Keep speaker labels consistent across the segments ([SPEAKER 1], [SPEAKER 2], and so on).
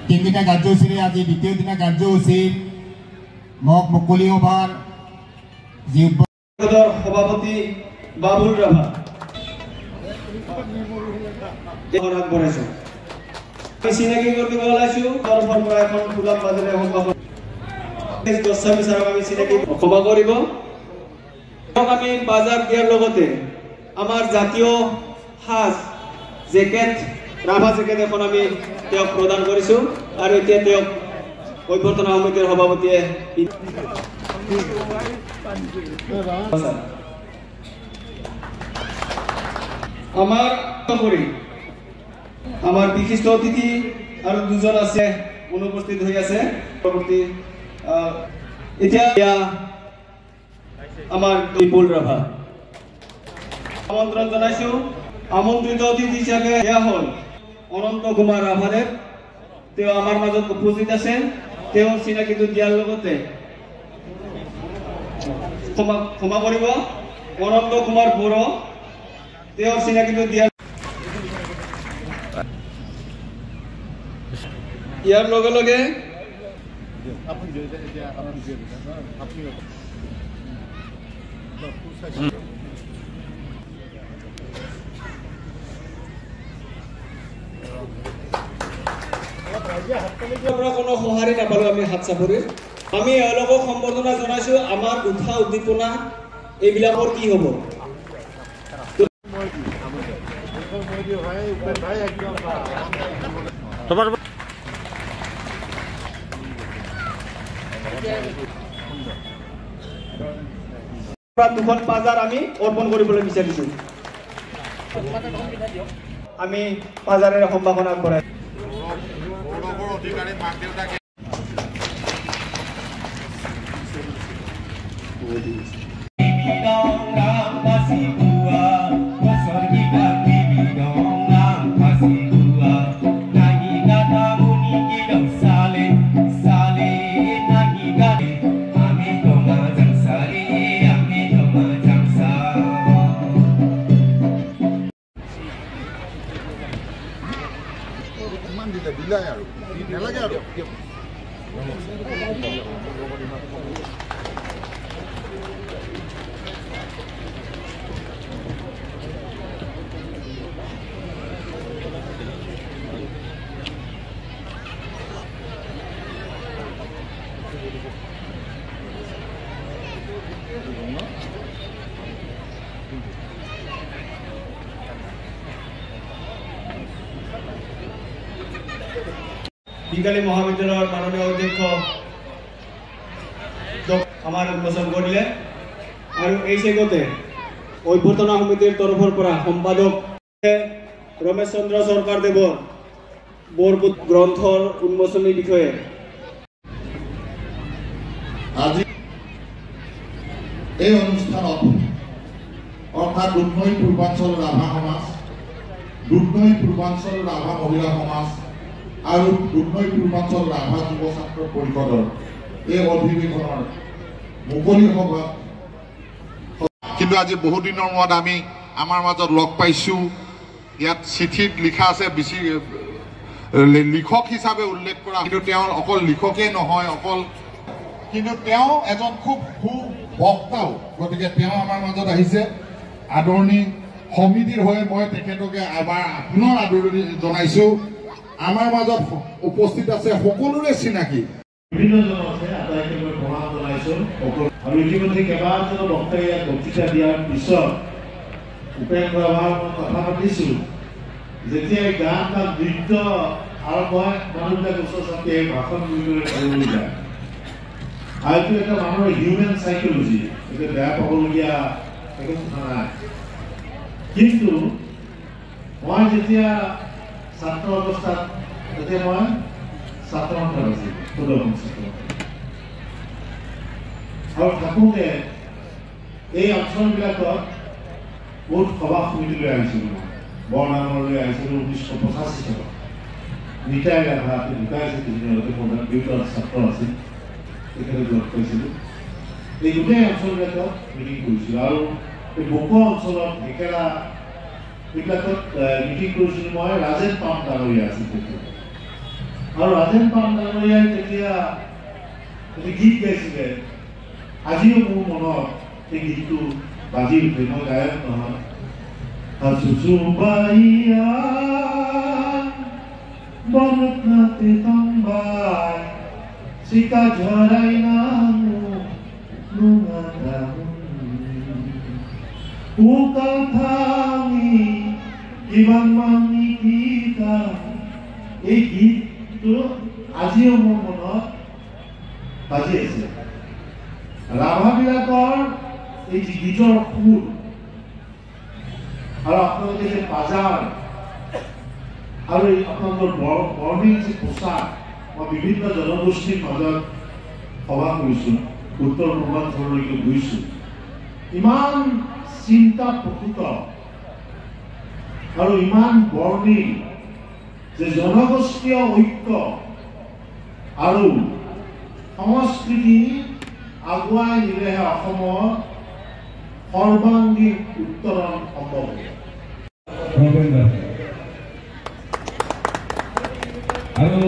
[SPEAKER 1] তিনিদিনীয়া কাৰ্যসূচীৰে আজি দ্বিতীয় দিনা কাৰ্যসূচীৰ মুকলি সভাৰ যি
[SPEAKER 2] সভাপতি বাবুল ৰাভা আগবঢ়াইছে চিনাকি কৰিব ওলাইছো তৰফৰ পৰা এখন ফুলাম বাজাৰে গোস্বামী ছাৰক আমি চিনাকি ক্ষমা কৰিব আমি বাজাৰ দিয়াৰ লগতে আমাৰ জাতীয় সাজ জেকেট ৰাভা জেকেট এখন আমি তেওঁক প্ৰদান কৰিছো আৰু এতিয়া তেওঁক অভ্যৰ্থনা সমিতিৰ সভাপতিয়ে আমাৰ বিশিষ্ট অতিথি আৰু দুজন আছে অনুপস্থিত হৈ আছে পৰৱৰ্তী এতিয়া আমাৰ বিপুল ৰাভা আমন্ত্ৰণ জনাইছো আমন্ত্ৰিত অতিথি হিচাপে এয়া হ'ল অনন্ত কুমাৰ ৰাভাদেৱ তেওঁ আমাৰ মাজত উপস্থিত আছে তেওঁ চিনাকিটো দিয়াৰ লগতে ক্ষমা কৰিব অনন্ত কুমাৰ বড়ো তেওঁৰ চিনাকিটো দিয়াৰ ইয়াৰ লগে লগে কোনো সঁহাৰি নাপালো আমি হাত চাপৰি আমি এওঁলোকক সম্বৰ্ধনা জনাইছো আমাৰ উৎসাহ উদ্দীপনা এইবিলাকৰ কি হ'ব দুখন বাজাৰ আমি অৰ্পণ কৰিবলৈ বিচাৰিছো আমি বাজাৰেৰে সম্ভাৱনা আগবঢ়াই বিকালী মহাবিদ্যালয়ৰ মাননীয় অধ্যক্ষ আমাৰ উন্মোচন কৰিলে আৰু এই চেগতে অভ্যৰ্থনা সমিতিৰ তৰফৰ পৰা সম্পাদক ৰমেশ চন্দ্ৰ চৰকাৰ দেৱৰ বৰপুত গ্ৰন্থৰ উন্মোচনী বিষয়ে
[SPEAKER 3] আজি এই অনুষ্ঠানত অৰ্থাৎ দুধনৈ পূৰ্বাঞ্চল ৰাভা সমাজ দুধনৈ পূৰ্বাঞ্চল ৰাভা মহিলা সমাজ আৰু দুধনৈ পূৰ্বাঞ্চল ৰাভা যুৱ ছাত্ৰ পৰিষদৰ এই অধিৱেশনৰ মুকলি সভা কিন্তু আজি বহু দিনৰ মূৰত আমি আমাৰ মাজত লগ পাইছোঁ ইয়াত চিঠিত লিখা আছে লিখক হিচাপে উল্লেখ কৰা কিন্তু তেওঁ অকল লিখকেই নহয় অকল কিন্তু তেওঁ এজন খুব সুবক্তাও গতিকে তেওঁ আমাৰ মাজত আহিছে আদৰণি সমিতিৰ হৈ মই তেখেতকে এবাৰ পুনৰ আদৰণি জনাইছোঁ আমাৰ মাজত উপস্থিত আছে সকলোৰে চিনাকি
[SPEAKER 4] বিভিন্ন জন আছে আটাইকে মই প্ৰণাম জনাইছো আৰু ইতিমধ্যে কেইবাজনো বক্তাই ইয়াত বক্তৃতা দিয়াৰ পিছত উপেন্দ্ৰ ৰাভাৰ কথা পাতিছো যেতিয়া গান বা নৃত্য আৰম্ভ হয় মানুহবিলাক ওচৰ চাপি ভাষণ কৰিবলৈ যায় আৰু এইটো এটা মানুহৰ হিউমেন চাইকলজি এইটো বেয়া পাবলগীয়া একো কথা নাই কিন্তু মই যেতিয়া ছাত্ৰ অৱস্থাত তেতিয়া মই ছাত্ৰ সন্থাত আছিলোঁ প্ৰদৰ্শন ছাত্ৰ আৰু থাকোঁতে এই অঞ্চলবিলাকত বহুত সভা সমিতিলৈ আহিছিলোঁ মই বৰনামলৈ আহিছিলোঁ 1985 চনত নিতাই ৰাভা ঢুকাইছে কিছুদিনতে মোৰ দেউতাৰ ছাত্ৰ আছিল তেখেতে লগ পাইছিলোঁ এই গোটেই অঞ্চলবিলাকত মিটিং কৰিছিলোঁ আৰু এই বোকা অঞ্চলত একেৰা এইবিলাকত মিটিং কৰিছিলোঁ মই ৰাজেন পাম ডাঙৰীয়া আছিল আৰু ৰাজেন পাণ্ডাৰীয়াই তেতিয়া গীত গাইছিলে আজিও মোৰ মনত সেই গীতটো বাজি উঠে মই গায়ক নহয় Asusumbaya Bonuknate tambay Sika jaray namu Nungadamun Ukal tangi Iban manikita এই গীতটো আজিও মোৰ মনত বাজি আছে ৰাভাবিলাকৰ এই গীতৰ সুৰ আৰু আপোনালোকে যে বাজাৰ আৰু আপোনালোকৰ বৰ্ণিং যে পোচাক মই বিভিন্ন জনগোষ্ঠীৰ মাজত সভা কৰিছোঁ উত্তৰ পূৰ্বাঞ্চললৈকে গৈছোঁ ইমান চিন্তা প্ৰকৃত আৰু ইমান বৰ্ণিং যে জনগোষ্ঠীয় ঐক্য আৰু সংস্কৃতি আগুৱাই নিলেহে অসমৰ সৰ্বাংগীন উত্তৰণ সম্ভৱ
[SPEAKER 5] আৰু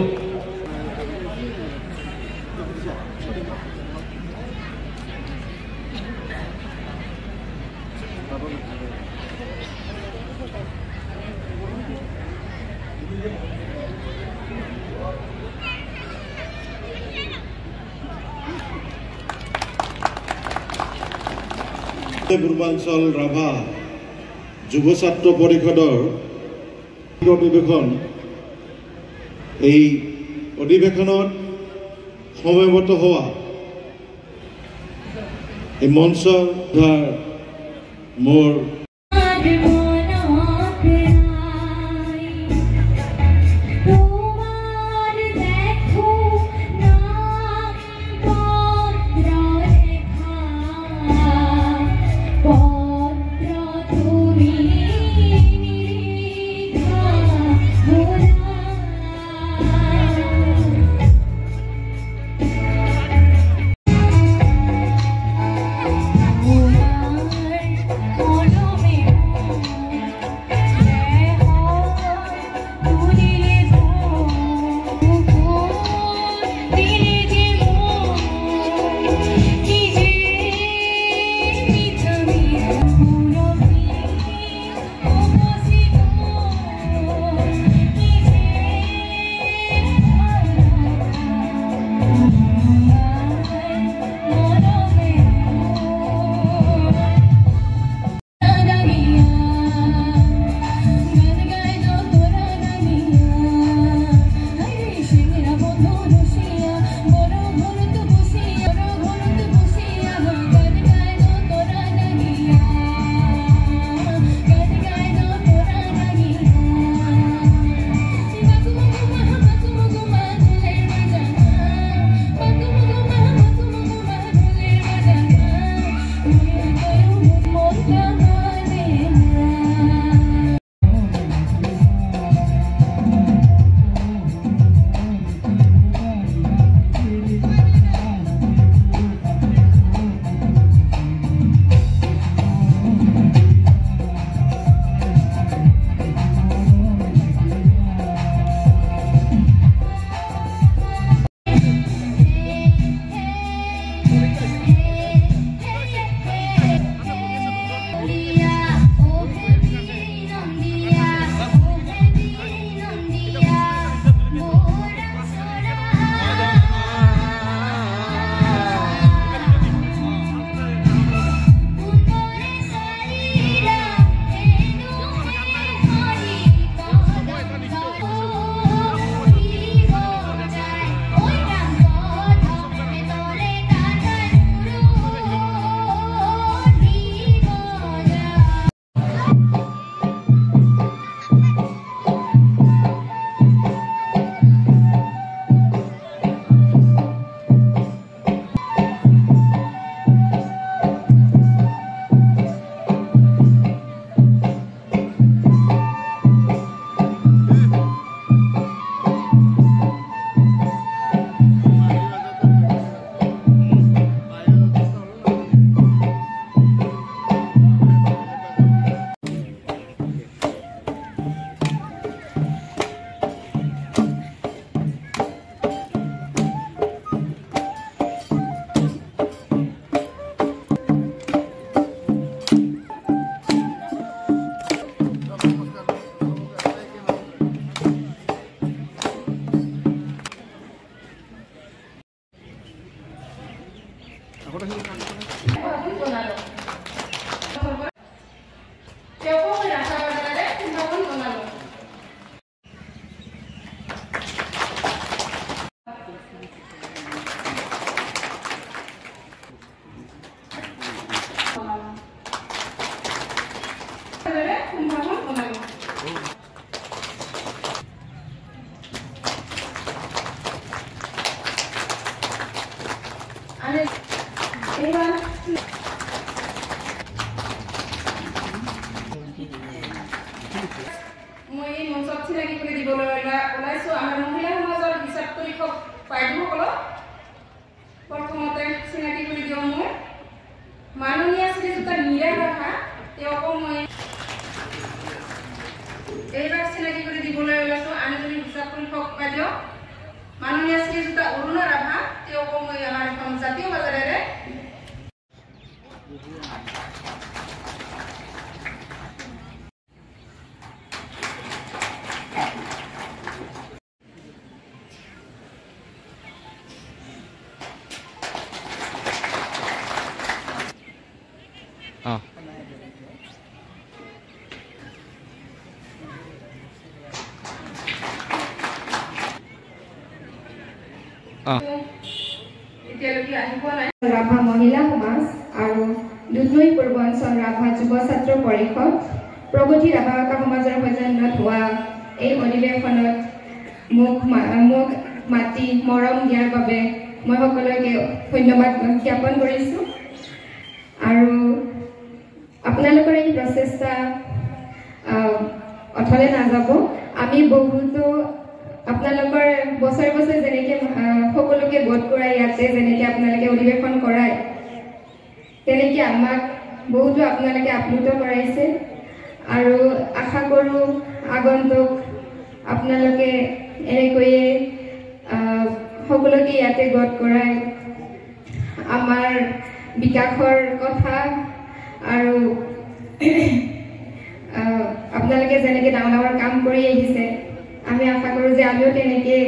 [SPEAKER 3] পূৰ্বাঞ্চল ৰাভা যুৱ ছাত্ৰ পৰিষদৰ অধিৱেশন এই অধিৱেশনত সমবেত হোৱা এই মঞ্চৰ মোৰ
[SPEAKER 6] Oh,
[SPEAKER 5] মই মঞ্চত চিনাকি কৰি দিবলৈ ওলাইছোঁ আমাৰ মহিলা সমাজৰ হিচাপ পৰীক্ষক বাইদেউসকলক প্ৰথমতে চিনাকি কৰি দিওঁ মই মাননীয় শ্ৰীযুত মীৰা ৰাভা তেওঁকো মই এইবাৰ চিনাকি কৰি দিবলৈ ওলাইছোঁ আনজনী হিচাপ পৰীক্ষক বাইদেউ মাননীয় শ্ৰীযুত অৰুণা ৰাভা তেওঁকো মই আমাৰ এখন জাতীয় বাজাৰেৰে
[SPEAKER 6] ৰাভা মহিলা সমাজ আৰু দুধনৈ পূৰ্বাঞ্চল ৰাভা যুৱ ছাত্ৰ পৰিষদ প্ৰগতি ৰাভা সমাজৰ সৈতে হোৱা এই অধিৱেশনত মোক মাতি মৰম দিয়াৰ বাবে মই সকলোকে ধন্যবাদ জ্ঞাপন কৰিছোঁ আৰু আপোনালোকৰ এই প্ৰচেষ্টা অথলে নাযাব আমি বহুতো আপোনালোকৰ বছৰে বছৰে যেনেকৈ সকলোকে গোট কৰাই ইয়াতে যেনেকৈ আপোনালোকে অধিৱেশন কৰায় তেনেকৈ আমাক বহুতো আপোনালোকে আপ্লুত কৰাইছে আৰু আশা কৰোঁ আগন্তুক আপোনালোকে এনেকৈয়ে সকলোকে ইয়াতে গোট কৰাই আমাৰ বিকাশৰ কথা আৰু আপোনালোকে যেনেকৈ ডাঙৰ ডাঙৰ কাম কৰি আহিছে আমি আশা কৰোঁ যে আমিও তেনেকৈ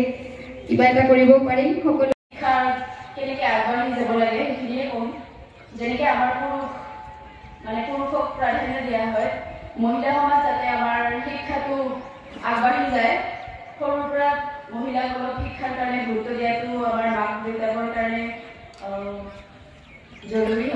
[SPEAKER 6] কিবা এটা কৰিব পাৰিম সকলো
[SPEAKER 5] কেনেকৈ আগবাঢ়ি যাব লাগে সেইখিনিয়ে ক'ম যেনেকৈ আমাৰ পুৰুষক প্ৰাধান্য দিয়া হয় মহিলা সমাজ যাতে আমাৰ শিক্ষাটো আগবাঢ়ি যায় সৰুৰ পৰা মহিলাসকলক শিক্ষাৰ কাৰণে গুৰুত্ব দিয়াটো আমাৰ মাক দেউতাকৰ কাৰণে জৰুৰী